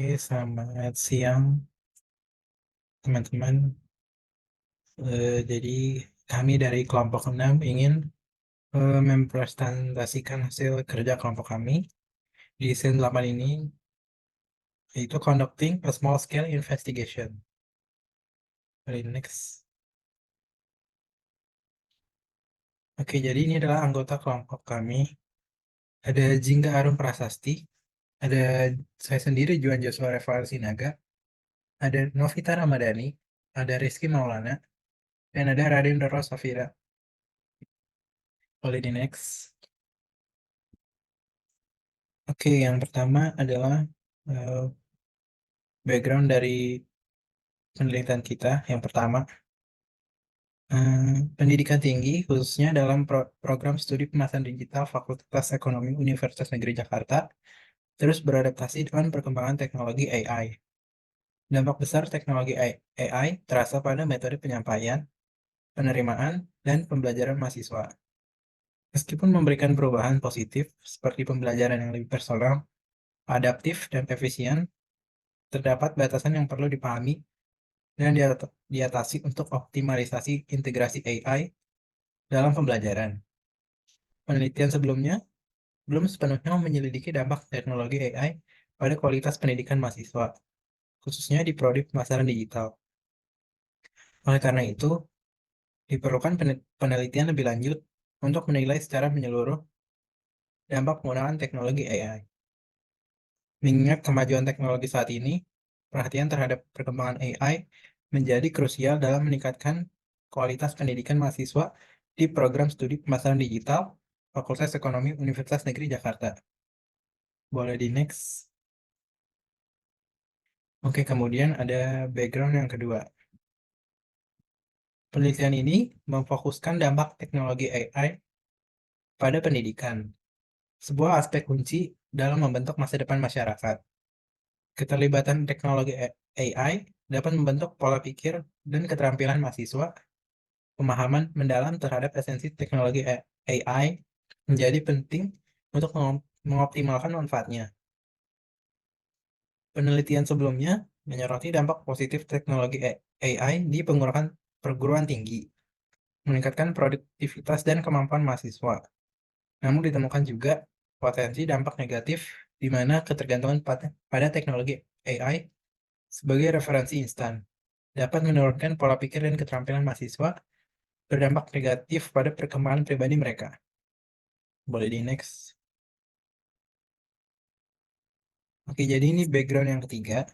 Oke, selamat siang teman-teman. Jadi kami dari kelompok 6 ingin mempresentasikan hasil kerja kelompok kami di scene 8 ini, yaitu conducting a small scale investigation. Next. Oke, jadi ini adalah anggota kelompok kami. Ada Jingga Arum Prasasti, ada saya sendiri Juan Joshua Reval Sinaga, ada Novita Ramadhani, ada Rizky Maulana, dan ada Raden Roro Safira. Boleh di next. Oke, yang pertama adalah eh, background dari penelitian kita. Yang pertama, pendidikan tinggi, khususnya dalam program studi pemasaran digital Fakultas Ekonomi Universitas Negeri Jakarta, terus beradaptasi dengan perkembangan teknologi AI. Dampak besar teknologi AI terasa pada metode penyampaian, penerimaan, dan pembelajaran mahasiswa. Meskipun memberikan perubahan positif, seperti pembelajaran yang lebih personal, adaptif, dan efisien, terdapat batasan yang perlu dipahami dan diatasi untuk optimalisasi integrasi AI dalam pembelajaran. Penelitian sebelumnya belum sepenuhnya menyelidiki dampak teknologi AI pada kualitas pendidikan mahasiswa, khususnya di prodi pemasaran digital. Oleh karena itu, diperlukan penelitian lebih lanjut untuk menilai secara menyeluruh dampak penggunaan teknologi AI. Mengingat kemajuan teknologi saat ini, perhatian terhadap perkembangan AI menjadi krusial dalam meningkatkan kualitas pendidikan mahasiswa di program studi pemasaran digital Fakultas Ekonomi Universitas Negeri Jakarta. Boleh di next. Oke, kemudian ada background yang kedua. Penelitian ini memfokuskan dampak teknologi AI pada pendidikan, sebuah aspek kunci dalam membentuk masa depan masyarakat. Keterlibatan teknologi AI dapat membentuk pola pikir dan keterampilan mahasiswa. Pemahaman mendalam terhadap esensi teknologi AI menjadi penting untuk mengoptimalkan manfaatnya. Penelitian sebelumnya menyoroti dampak positif teknologi AI di perguruan tinggi, meningkatkan produktivitas dan kemampuan mahasiswa. Namun ditemukan juga potensi dampak negatif di mana ketergantungan pada teknologi AI sebagai referensi instan dapat menurunkan pola pikir dan keterampilan mahasiswa, berdampak negatif pada perkembangan pribadi mereka. Boleh di next. Oke, jadi ini background yang ketiga.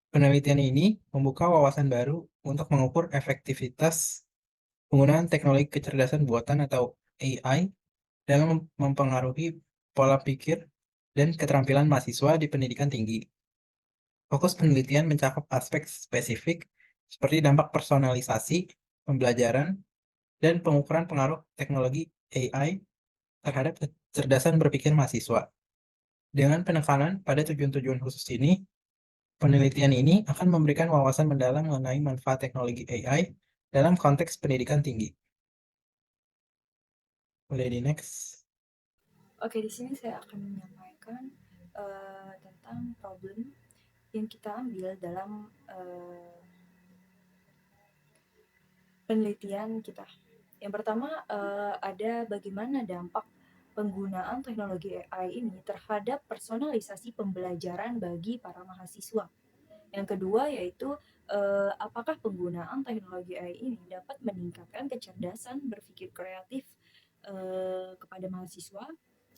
Penelitian ini membuka wawasan baru untuk mengukur efektivitas penggunaan teknologi kecerdasan buatan atau AI dalam mempengaruhi pola pikir dan keterampilan mahasiswa di pendidikan tinggi. Fokus penelitian mencakup aspek spesifik seperti dampak personalisasi, pembelajaran, dan pengukuran pengaruh teknologi AI terhadap kecerdasan berpikir mahasiswa. Dengan penekanan pada tujuan-tujuan khusus ini, penelitian ini akan memberikan wawasan mendalam mengenai manfaat teknologi AI dalam konteks pendidikan tinggi. Boleh di next. Oke, di sini saya akan menyampaikan tentang problem yang kita ambil dalam penelitian kita. Yang pertama ada bagaimana dampak penggunaan teknologi AI ini terhadap personalisasi pembelajaran bagi para mahasiswa. Yang kedua yaitu apakah penggunaan teknologi AI ini dapat meningkatkan kecerdasan berpikir kreatif kepada mahasiswa.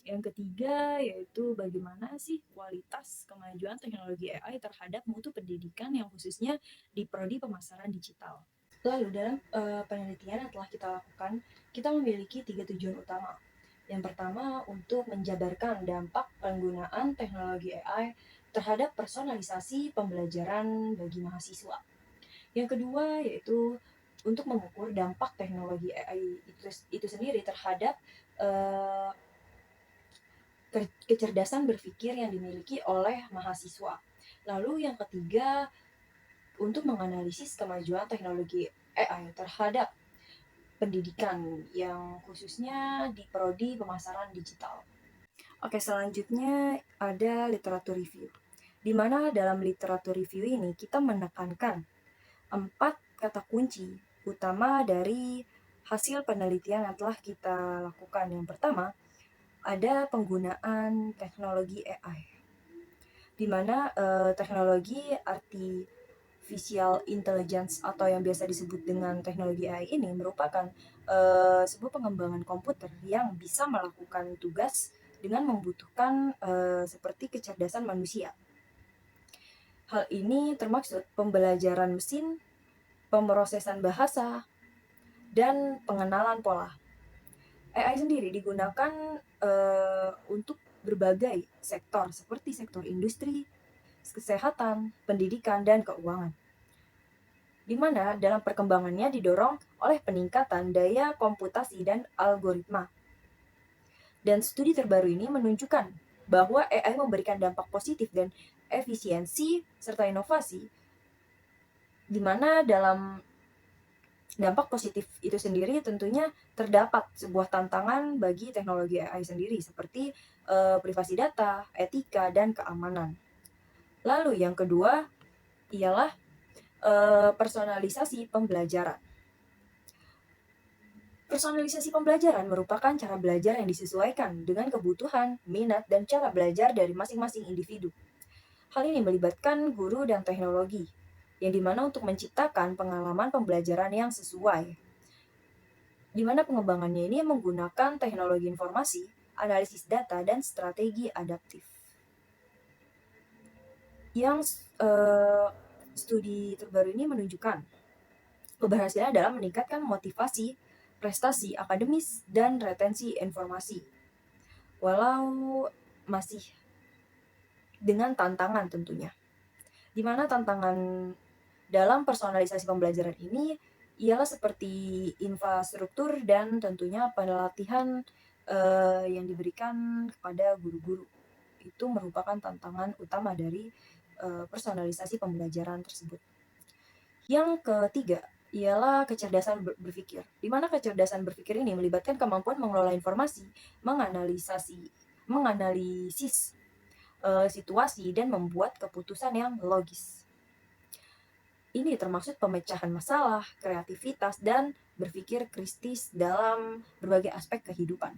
Yang ketiga yaitu bagaimana sih kualitas kemajuan teknologi AI terhadap mutu pendidikan yang khususnya di prodi pemasaran digital. Lalu dalam penelitian yang telah kita lakukan, kita memiliki 3 tujuan utama. Yang pertama untuk menjabarkan dampak penggunaan teknologi AI terhadap personalisasi pembelajaran bagi mahasiswa. Yang kedua yaitu untuk mengukur dampak teknologi AI itu sendiri terhadap uh, kecerdasan berpikir yang dimiliki oleh mahasiswa. Lalu yang ketiga untuk menganalisis kemajuan teknologi AI terhadap pendidikan yang khususnya di prodi pemasaran digital. Oke, selanjutnya ada literatur review. di mana dalam literatur review ini kita menekankan 4 kata kunci utama dari hasil penelitian yang telah kita lakukan. Yang pertama, ada penggunaan teknologi AI, di mana teknologi artificial intelligence atau yang biasa disebut dengan teknologi AI ini merupakan sebuah pengembangan komputer yang bisa melakukan tugas dengan membutuhkan seperti kecerdasan manusia. Hal ini termaksud pembelajaran mesin, pemrosesan bahasa, dan pengenalan pola. AI sendiri digunakan untuk berbagai sektor seperti sektor industri, kesehatan, pendidikan, dan keuangan. Di mana dalam perkembangannya didorong oleh peningkatan daya komputasi dan algoritma. Dan studi terbaru ini menunjukkan bahwa AI memberikan dampak positif dan efisiensi serta inovasi, di mana dalam dampak positif itu sendiri tentunya terdapat sebuah tantangan bagi teknologi AI sendiri seperti privasi data, etika, dan keamanan. Lalu yang kedua ialah personalisasi pembelajaran. Personalisasi pembelajaran merupakan cara belajar yang disesuaikan dengan kebutuhan, minat, dan cara belajar dari masing-masing individu. Hal ini melibatkan guru dan teknologi, yang dimana untuk menciptakan pengalaman pembelajaran yang sesuai. Di mana pengembangannya ini menggunakan teknologi informasi, analisis data, dan strategi adaptif. Yang studi terbaru ini menunjukkan keberhasilan dalam meningkatkan motivasi, prestasi akademis, dan retensi informasi. Walau masih dengan tantangan tentunya. Di mana tantangan dalam personalisasi pembelajaran ini ialah seperti infrastruktur dan tentunya pelatihan yang diberikan kepada guru-guru. Itu merupakan tantangan utama dari personalisasi pembelajaran tersebut. Yang ketiga ialah kecerdasan berpikir, di mana kecerdasan berpikir ini melibatkan kemampuan mengelola informasi, menganalisis situasi, dan membuat keputusan yang logis. Ini termasuk pemecahan masalah, kreativitas, dan berpikir kritis dalam berbagai aspek kehidupan.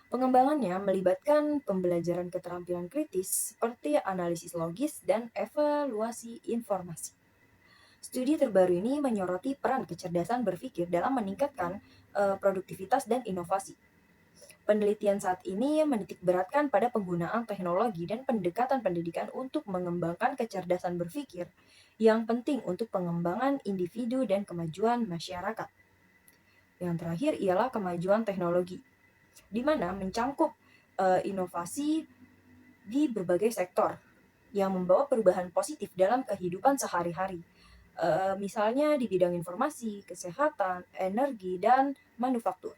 Pengembangannya melibatkan pembelajaran keterampilan kritis seperti analisis logis dan evaluasi informasi. Studi terbaru ini menyoroti peran kecerdasan berpikir dalam meningkatkan produktivitas dan inovasi. Penelitian saat ini menitikberatkan pada penggunaan teknologi dan pendekatan pendidikan untuk mengembangkan kecerdasan berpikir yang penting untuk pengembangan individu dan kemajuan masyarakat. Yang terakhir ialah kemajuan teknologi, di mana mencangkup inovasi di berbagai sektor yang membawa perubahan positif dalam kehidupan sehari-hari. Misalnya di bidang informasi, kesehatan, energi, dan manufaktur.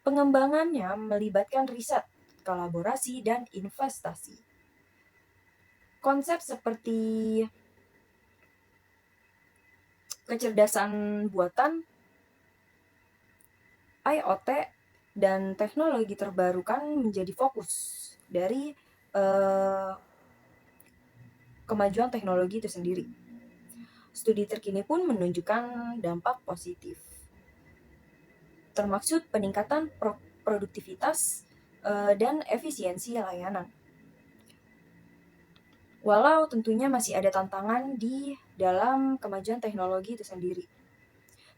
Pengembangannya melibatkan riset, kolaborasi, dan investasi. Konsep seperti kecerdasan buatan, IoT, dan teknologi terbarukan menjadi fokus dari kemajuan teknologi itu sendiri. Studi terkini pun menunjukkan dampak positif, termaksud peningkatan produktivitas dan efisiensi layanan. Walau tentunya masih ada tantangan di dalam kemajuan teknologi itu sendiri,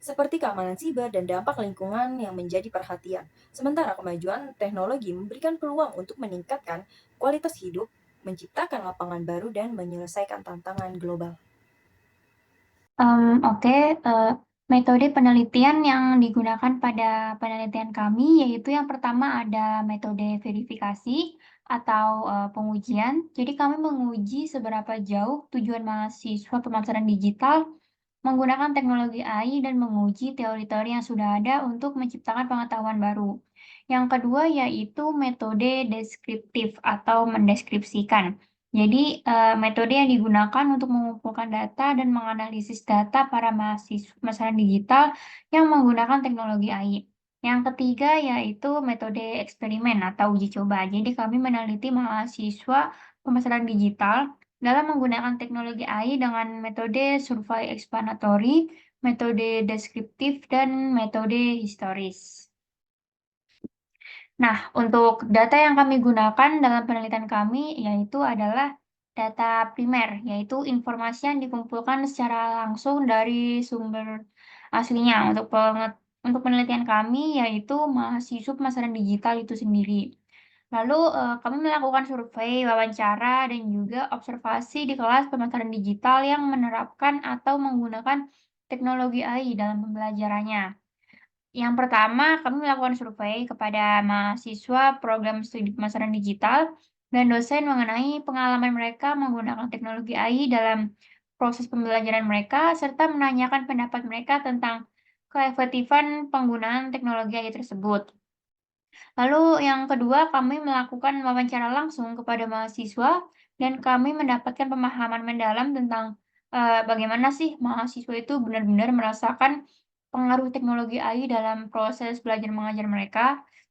seperti keamanan siber dan dampak lingkungan yang menjadi perhatian. Sementara kemajuan teknologi memberikan peluang untuk meningkatkan kualitas hidup, menciptakan lapangan baru, dan menyelesaikan tantangan global. Oke, metode penelitian yang digunakan pada penelitian kami yaitu yang pertama ada metode verifikasi atau pengujian. Jadi kami menguji seberapa jauh tujuan mahasiswa pemasaran digital menggunakan teknologi AI dan menguji teori-teori yang sudah ada untuk menciptakan pengetahuan baru. Yang kedua yaitu metode deskriptif atau mendeskripsikan. Jadi, metode yang digunakan untuk mengumpulkan data dan menganalisis data para mahasiswa pemasaran digital yang menggunakan teknologi AI. Yang ketiga yaitu metode eksperimen atau uji coba. Jadi kami meneliti mahasiswa pemasaran digital dalam menggunakan teknologi AI dengan metode survei eksploratory, metode deskriptif, dan metode historis. Nah, untuk data yang kami gunakan dalam penelitian kami yaitu adalah data primer, yaitu informasi yang dikumpulkan secara langsung dari sumber aslinya. Untuk penelitian kami yaitu mahasiswa pemasaran digital itu sendiri. Lalu, kami melakukan survei, wawancara, dan juga observasi di kelas pemasaran digital yang menerapkan atau menggunakan teknologi AI dalam pembelajarannya. Yang pertama, kami melakukan survei kepada mahasiswa program studi pemasaran digital dan dosen mengenai pengalaman mereka menggunakan teknologi AI dalam proses pembelajaran mereka, serta menanyakan pendapat mereka tentang keefektifan penggunaan teknologi AI tersebut. Lalu yang kedua, kami melakukan wawancara langsung kepada mahasiswa dan kami mendapatkan pemahaman mendalam tentang bagaimana sih mahasiswa itu benar-benar merasakan pengaruh teknologi AI dalam proses belajar mengajar mereka.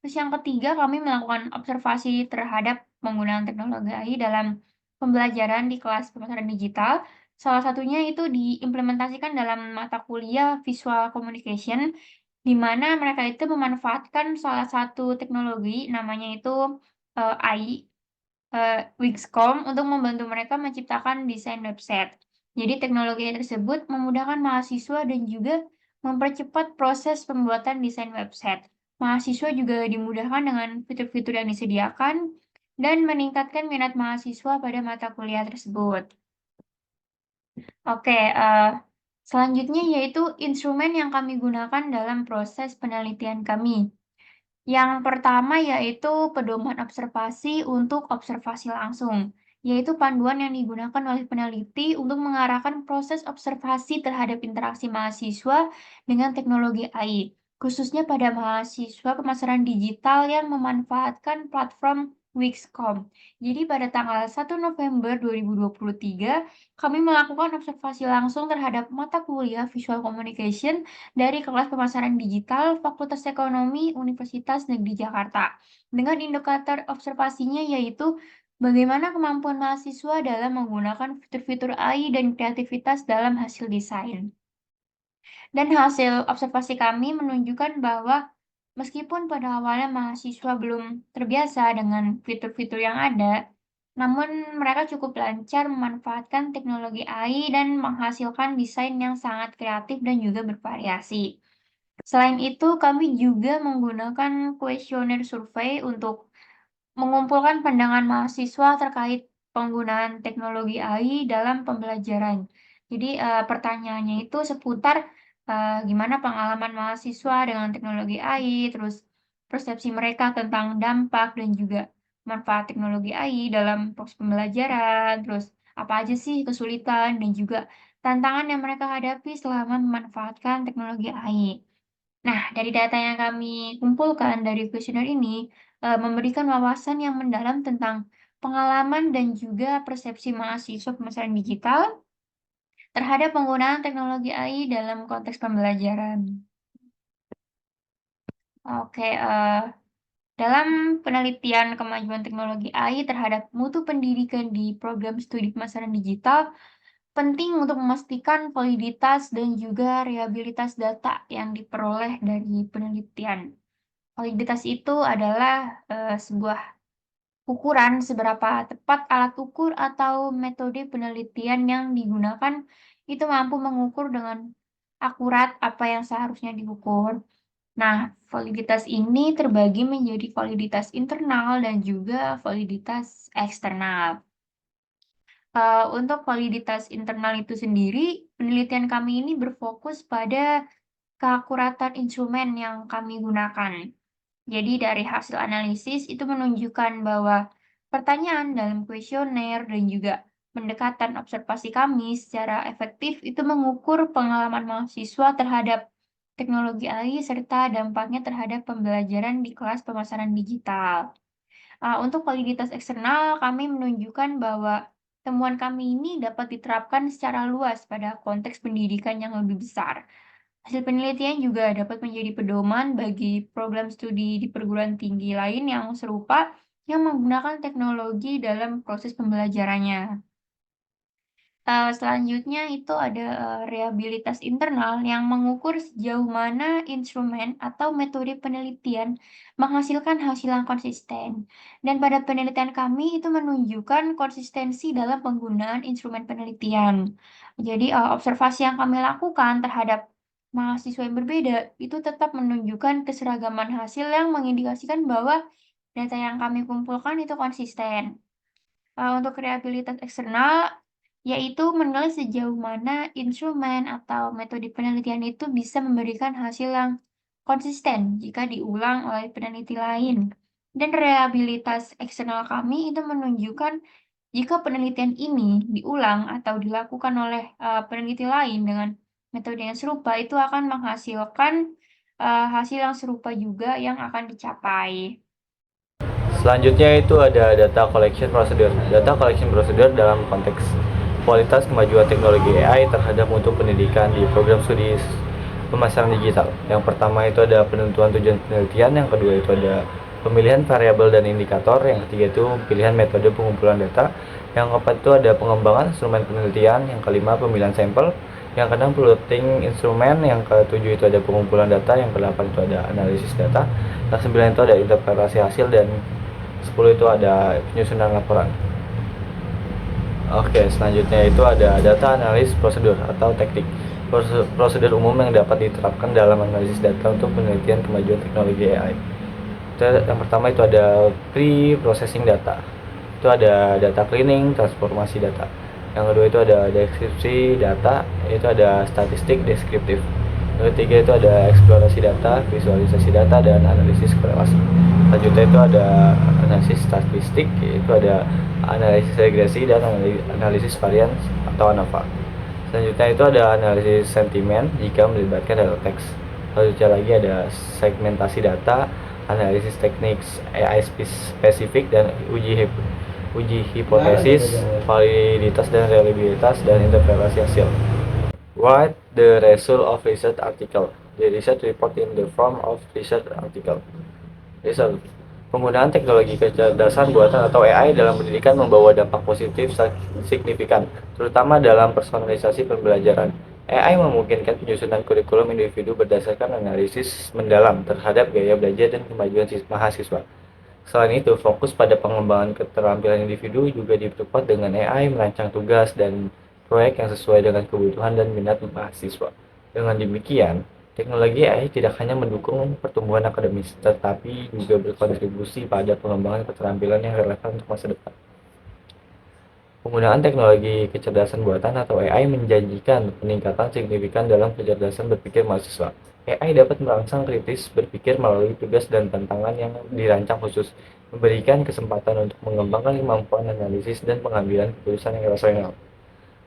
Terus yang ketiga, kami melakukan observasi terhadap penggunaan teknologi AI dalam pembelajaran di kelas pemasaran digital. Salah satunya itu diimplementasikan dalam mata kuliah Visual Communication di mana mereka itu memanfaatkan salah satu teknologi namanya itu, AI, Wixcom untuk membantu mereka menciptakan desain website. Jadi teknologi tersebut memudahkan mahasiswa dan juga mempercepat proses pembuatan desain website. Mahasiswa juga dimudahkan dengan fitur-fitur yang disediakan dan meningkatkan minat mahasiswa pada mata kuliah tersebut. Oke, selanjutnya yaitu instrumen yang kami gunakan dalam proses penelitian kami. Yang pertama yaitu pedoman observasi untuk observasi langsung, yaitu panduan yang digunakan oleh peneliti untuk mengarahkan proses observasi terhadap interaksi mahasiswa dengan teknologi AI, khususnya pada mahasiswa pemasaran digital yang memanfaatkan platform Wixcom. Jadi pada tanggal 1 November 2023, kami melakukan observasi langsung terhadap mata kuliah Visual Communication dari kelas pemasaran digital Fakultas Ekonomi Universitas Negeri Jakarta. Dengan indikator observasinya yaitu bagaimana kemampuan mahasiswa dalam menggunakan fitur-fitur AI dan kreativitas dalam hasil desain. Dan hasil observasi kami menunjukkan bahwa meskipun pada awalnya mahasiswa belum terbiasa dengan fitur-fitur yang ada, namun mereka cukup lancar memanfaatkan teknologi AI dan menghasilkan desain yang sangat kreatif dan juga bervariasi. Selain itu, kami juga menggunakan kuesioner survei untuk mengumpulkan pandangan mahasiswa terkait penggunaan teknologi AI dalam pembelajaran. Jadi, pertanyaannya itu seputar, gimana pengalaman mahasiswa dengan teknologi AI, terus persepsi mereka tentang dampak dan juga manfaat teknologi AI dalam proses pembelajaran, terus apa aja sih kesulitan dan juga tantangan yang mereka hadapi selama memanfaatkan teknologi AI. Nah, dari data yang kami kumpulkan dari kuesioner ini, memberikan wawasan yang mendalam tentang pengalaman dan juga persepsi mahasiswa pemasaran digital terhadap penggunaan teknologi AI dalam konteks pembelajaran. Oke, dalam penelitian kemajuan teknologi AI terhadap mutu pendidikan di program studi pemasaran digital, penting untuk memastikan validitas dan juga reliabilitas data yang diperoleh dari penelitian. Validitas itu adalah, sebuah ukuran seberapa tepat alat ukur atau metode penelitian yang digunakan itu mampu mengukur dengan akurat apa yang seharusnya diukur. Nah, validitas ini terbagi menjadi validitas internal dan juga validitas eksternal. Untuk validitas internal itu sendiri, penelitian kami ini berfokus pada keakuratan instrumen yang kami gunakan. Jadi dari hasil analisis itu menunjukkan bahwa pertanyaan dalam kuesioner dan juga pendekatan observasi kami secara efektif itu mengukur pengalaman mahasiswa terhadap teknologi AI serta dampaknya terhadap pembelajaran di kelas pemasaran digital. Untuk validitas eksternal, kami menunjukkan bahwa temuan kami ini dapat diterapkan secara luas pada konteks pendidikan yang lebih besar. Hasil penelitian juga dapat menjadi pedoman bagi program studi di perguruan tinggi lain yang serupa yang menggunakan teknologi dalam proses pembelajarannya. Selanjutnya itu ada, rehabilitas internal yang mengukur sejauh mana instrumen atau metode penelitian menghasilkan hasil yang konsisten. Dan pada penelitian kami itu menunjukkan konsistensi dalam penggunaan instrumen penelitian. Jadi, observasi yang kami lakukan terhadap mahasiswa yang berbeda itu tetap menunjukkan keseragaman hasil yang mengindikasikan bahwa data yang kami kumpulkan itu konsisten. Untuk rehabilitas eksternal, yaitu menilai sejauh mana instrumen atau metode penelitian itu bisa memberikan hasil yang konsisten jika diulang oleh peneliti lain. Dan rehabilitas eksternal kami itu menunjukkan jika penelitian ini diulang atau dilakukan oleh peneliti lain dengan metode yang serupa, itu akan menghasilkan hasil yang serupa juga yang akan dicapai. Selanjutnya itu ada data collection procedure. Data collection procedure dalam konteks kualitas kemajuan teknologi AI terhadap mutu pendidikan di program studi pemasaran digital. Yang pertama itu ada penentuan tujuan penelitian, yang kedua itu ada pemilihan variabel dan indikator, yang ketiga itu pilihan metode pengumpulan data, yang keempat itu ada pengembangan instrumen penelitian, yang kelima pemilihan sampel, yang keenam plotting instrumen, yang ketujuh itu ada pengumpulan data, yang kedelapan itu ada analisis data, yang sembilan itu ada interpretasi hasil, dan 10 itu ada penyusunan laporan. Oke, selanjutnya itu ada data analis prosedur atau teknik. Prosedur umum yang dapat diterapkan dalam analisis data untuk penelitian kemajuan teknologi AI. Yang pertama itu ada pre-processing data. Itu ada data cleaning, transformasi data. Yang kedua itu ada deskripsi data, itu ada statistik deskriptif. Yang ketiga itu ada eksplorasi data, visualisasi data, dan analisis korelasi. Selanjutnya itu ada analisis statistik, itu ada analisis regresi dan analisis varian atau ANOVA. Selanjutnya itu ada analisis sentimen jika melibatkan data teks. Selanjutnya lagi ada segmentasi data, analisis teknik AI spesifik, dan uji hipotesis, validitas dan reliabilitas, dan interpretasi hasil. Write the result of research article. The research report in the form of research article. Result. Penggunaan teknologi kecerdasan buatan atau AI dalam pendidikan membawa dampak positif signifikan, terutama dalam personalisasi pembelajaran. AI memungkinkan penyusunan kurikulum individu berdasarkan analisis mendalam terhadap gaya belajar dan kemajuan mahasiswa. Selain itu, fokus pada pengembangan keterampilan individu juga diperkuat dengan AI merancang tugas dan proyek yang sesuai dengan kebutuhan dan minat mahasiswa. Dengan demikian, teknologi AI tidak hanya mendukung pertumbuhan akademis, tetapi juga berkontribusi pada pengembangan keterampilan yang relevan untuk masa depan. Penggunaan teknologi kecerdasan buatan atau AI menjanjikan peningkatan signifikan dalam kecerdasan berpikir mahasiswa. AI dapat merangsang kritis berpikir melalui tugas dan tantangan yang dirancang khusus, memberikan kesempatan untuk mengembangkan kemampuan analisis dan pengambilan keputusan yang rasional.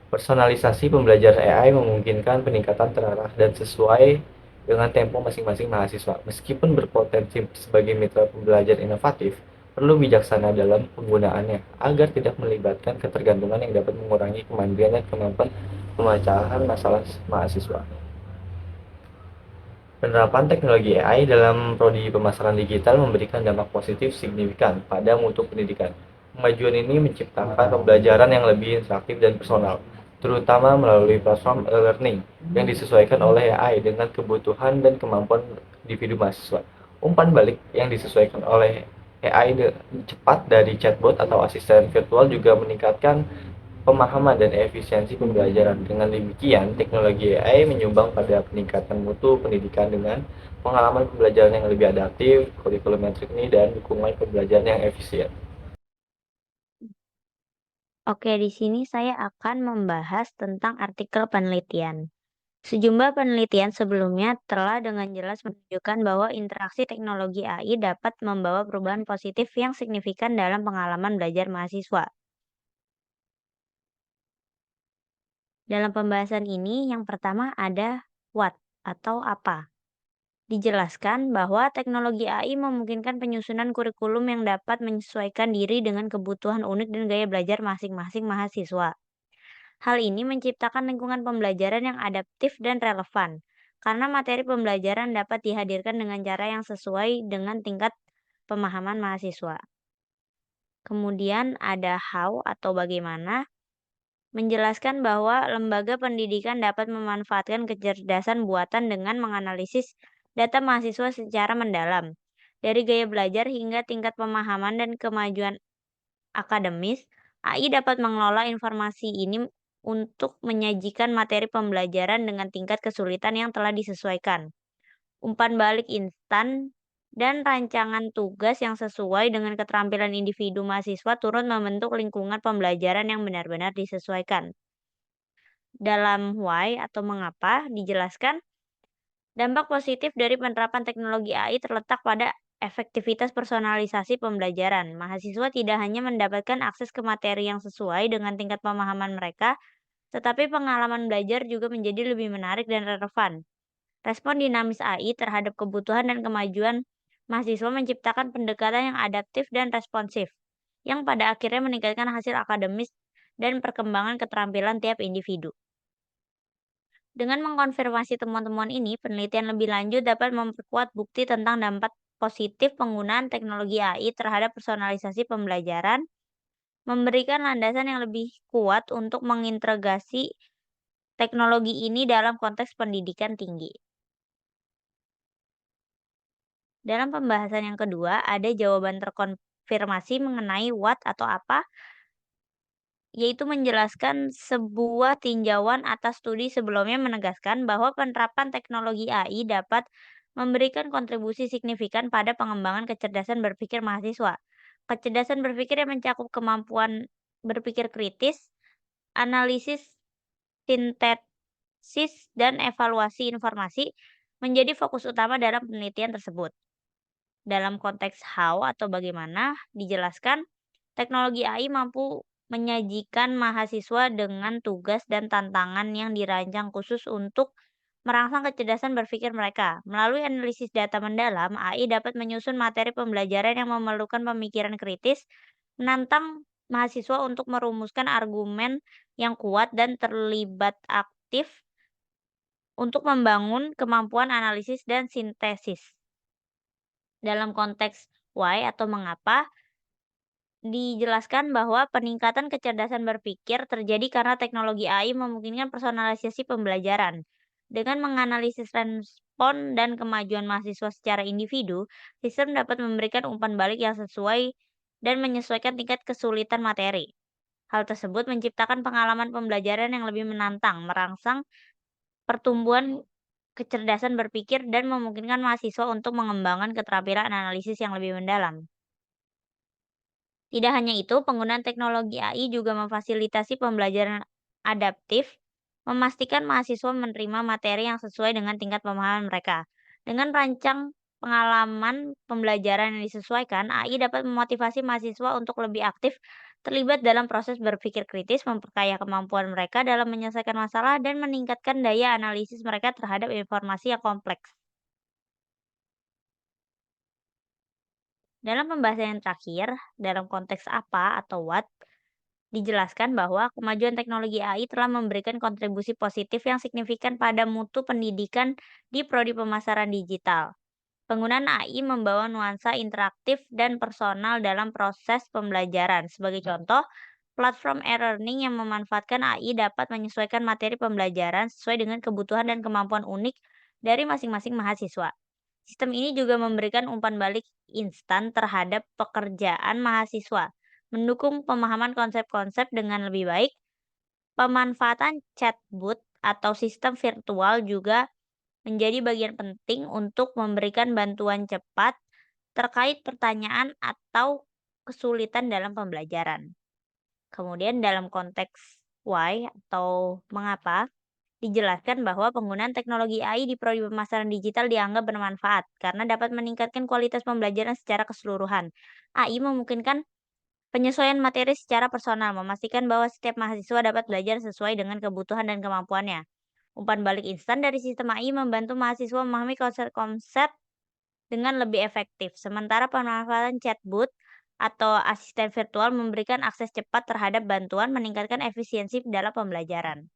Personalisasi pembelajaran AI memungkinkan peningkatan terarah dan sesuai dengan tempo masing-masing mahasiswa. Meskipun berpotensi sebagai mitra pembelajar inovatif, perlu bijaksana dalam penggunaannya agar tidak melibatkan ketergantungan yang dapat mengurangi kemandirian dan kemampuan pemecahan masalah mahasiswa. Penerapan teknologi AI dalam prodi pemasaran digital memberikan dampak positif signifikan pada mutu pendidikan. Kemajuan ini menciptakan pembelajaran yang lebih interaktif dan personal, terutama melalui platform e-learning yang disesuaikan oleh AI dengan kebutuhan dan kemampuan individu mahasiswa. Umpan balik yang disesuaikan oleh AI cepat dari chatbot atau asisten virtual juga meningkatkan pemahaman dan efisiensi pembelajaran. Dengan demikian, teknologi AI menyumbang pada peningkatan mutu pendidikan dengan pengalaman pembelajaran yang lebih adaptif, kurikulum yang terkini, dan dukungan pembelajaran yang efisien. Oke, di sini saya akan membahas tentang artikel penelitian. Sejumlah penelitian sebelumnya telah dengan jelas menunjukkan bahwa interaksi teknologi AI dapat membawa perubahan positif yang signifikan dalam pengalaman belajar mahasiswa. Dalam pembahasan ini, yang pertama ada what atau apa. Dijelaskan bahwa teknologi AI memungkinkan penyusunan kurikulum yang dapat menyesuaikan diri dengan kebutuhan unik dan gaya belajar masing-masing mahasiswa. Hal ini menciptakan lingkungan pembelajaran yang adaptif dan relevan, karena materi pembelajaran dapat dihadirkan dengan cara yang sesuai dengan tingkat pemahaman mahasiswa. Kemudian ada how atau bagaimana, menjelaskan bahwa lembaga pendidikan dapat memanfaatkan kecerdasan buatan dengan menganalisis data mahasiswa secara mendalam, dari gaya belajar hingga tingkat pemahaman dan kemajuan akademis. AI dapat mengelola informasi ini untuk menyajikan materi pembelajaran dengan tingkat kesulitan yang telah disesuaikan. Umpan balik instan dan rancangan tugas yang sesuai dengan keterampilan individu mahasiswa turut membentuk lingkungan pembelajaran yang benar-benar disesuaikan. Dalam why atau mengapa dijelaskan, dampak positif dari penerapan teknologi AI terletak pada efektivitas personalisasi pembelajaran. Mahasiswa tidak hanya mendapatkan akses ke materi yang sesuai dengan tingkat pemahaman mereka, tetapi pengalaman belajar juga menjadi lebih menarik dan relevan. Respon dinamis AI terhadap kebutuhan dan kemajuan mahasiswa menciptakan pendekatan yang adaptif dan responsif, yang pada akhirnya meningkatkan hasil akademis dan perkembangan keterampilan tiap individu. Dengan mengkonfirmasi temuan-temuan ini, penelitian lebih lanjut dapat memperkuat bukti tentang dampak positif penggunaan teknologi AI terhadap personalisasi pembelajaran, memberikan landasan yang lebih kuat untuk mengintegrasi teknologi ini dalam konteks pendidikan tinggi. Dalam pembahasan yang kedua, ada jawaban terkonfirmasi mengenai what atau apa, yaitu menjelaskan sebuah tinjauan atas studi sebelumnya menegaskan bahwa penerapan teknologi AI dapat memberikan kontribusi signifikan pada pengembangan kecerdasan berpikir mahasiswa. Kecerdasan berpikir yang mencakup kemampuan berpikir kritis, analisis sintesis, dan evaluasi informasi menjadi fokus utama dalam penelitian tersebut. Dalam konteks how atau bagaimana, dijelaskan teknologi AI mampu menyajikan mahasiswa dengan tugas dan tantangan yang dirancang khusus untuk merangsang kecerdasan berpikir mereka. Melalui analisis data mendalam, AI dapat menyusun materi pembelajaran yang memerlukan pemikiran kritis, menantang mahasiswa untuk merumuskan argumen yang kuat dan terlibat aktif untuk membangun kemampuan analisis dan sintesis. Dalam konteks why atau mengapa, dijelaskan bahwa peningkatan kecerdasan berpikir terjadi karena teknologi AI memungkinkan personalisasi pembelajaran. Dengan menganalisis respon dan kemajuan mahasiswa secara individu, sistem dapat memberikan umpan balik yang sesuai dan menyesuaikan tingkat kesulitan materi. Hal tersebut menciptakan pengalaman pembelajaran yang lebih menantang, merangsang pertumbuhan kecerdasan berpikir, dan memungkinkan mahasiswa untuk mengembangkan keterampilan analisis yang lebih mendalam. Tidak hanya itu, penggunaan teknologi AI juga memfasilitasi pembelajaran adaptif, memastikan mahasiswa menerima materi yang sesuai dengan tingkat pemahaman mereka. Dengan rancang pengalaman pembelajaran yang disesuaikan, AI dapat memotivasi mahasiswa untuk lebih aktif terlibat dalam proses berpikir kritis, memperkaya kemampuan mereka dalam menyelesaikan masalah, dan meningkatkan daya analisis mereka terhadap informasi yang kompleks. Dalam pembahasan yang terakhir, dalam konteks apa atau what, dijelaskan bahwa kemajuan teknologi AI telah memberikan kontribusi positif yang signifikan pada mutu pendidikan di prodi pemasaran digital. Penggunaan AI membawa nuansa interaktif dan personal dalam proses pembelajaran. Sebagai contoh, platform e-learning yang memanfaatkan AI dapat menyesuaikan materi pembelajaran sesuai dengan kebutuhan dan kemampuan unik dari masing-masing mahasiswa. Sistem ini juga memberikan umpan balik instan terhadap pekerjaan mahasiswa, mendukung pemahaman konsep-konsep dengan lebih baik. Pemanfaatan chatbot atau sistem virtual juga menjadi bagian penting untuk memberikan bantuan cepat terkait pertanyaan atau kesulitan dalam pembelajaran. Kemudian dalam konteks why atau mengapa, dijelaskan bahwa penggunaan teknologi AI di prodi pemasaran digital dianggap bermanfaat karena dapat meningkatkan kualitas pembelajaran secara keseluruhan. AI memungkinkan penyesuaian materi secara personal, memastikan bahwa setiap mahasiswa dapat belajar sesuai dengan kebutuhan dan kemampuannya. Umpan balik instan dari sistem AI membantu mahasiswa memahami konsep-konsep dengan lebih efektif, sementara pemanfaatan chatbot atau asisten virtual memberikan akses cepat terhadap bantuan, meningkatkan efisiensi dalam pembelajaran.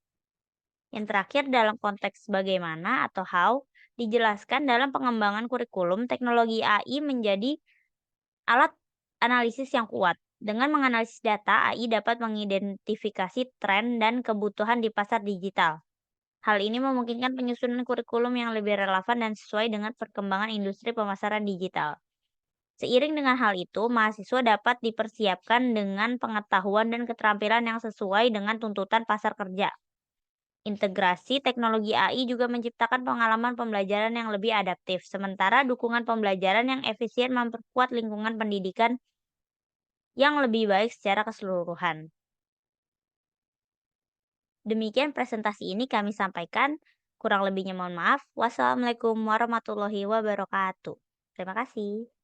Yang terakhir, dalam konteks bagaimana atau how, dijelaskan dalam pengembangan kurikulum, teknologi AI menjadi alat analisis yang kuat. Dengan menganalisis data, AI dapat mengidentifikasi tren dan kebutuhan di pasar digital. Hal ini memungkinkan penyusunan kurikulum yang lebih relevan dan sesuai dengan perkembangan industri pemasaran digital. Seiring dengan hal itu, mahasiswa dapat dipersiapkan dengan pengetahuan dan keterampilan yang sesuai dengan tuntutan pasar kerja. Integrasi teknologi AI juga menciptakan pengalaman pembelajaran yang lebih adaptif, sementara dukungan pembelajaran yang efisien memperkuat lingkungan pendidikan yang lebih baik secara keseluruhan. Demikian presentasi ini kami sampaikan. Kurang lebihnya mohon maaf. Wassalamualaikum warahmatullahi wabarakatuh. Terima kasih.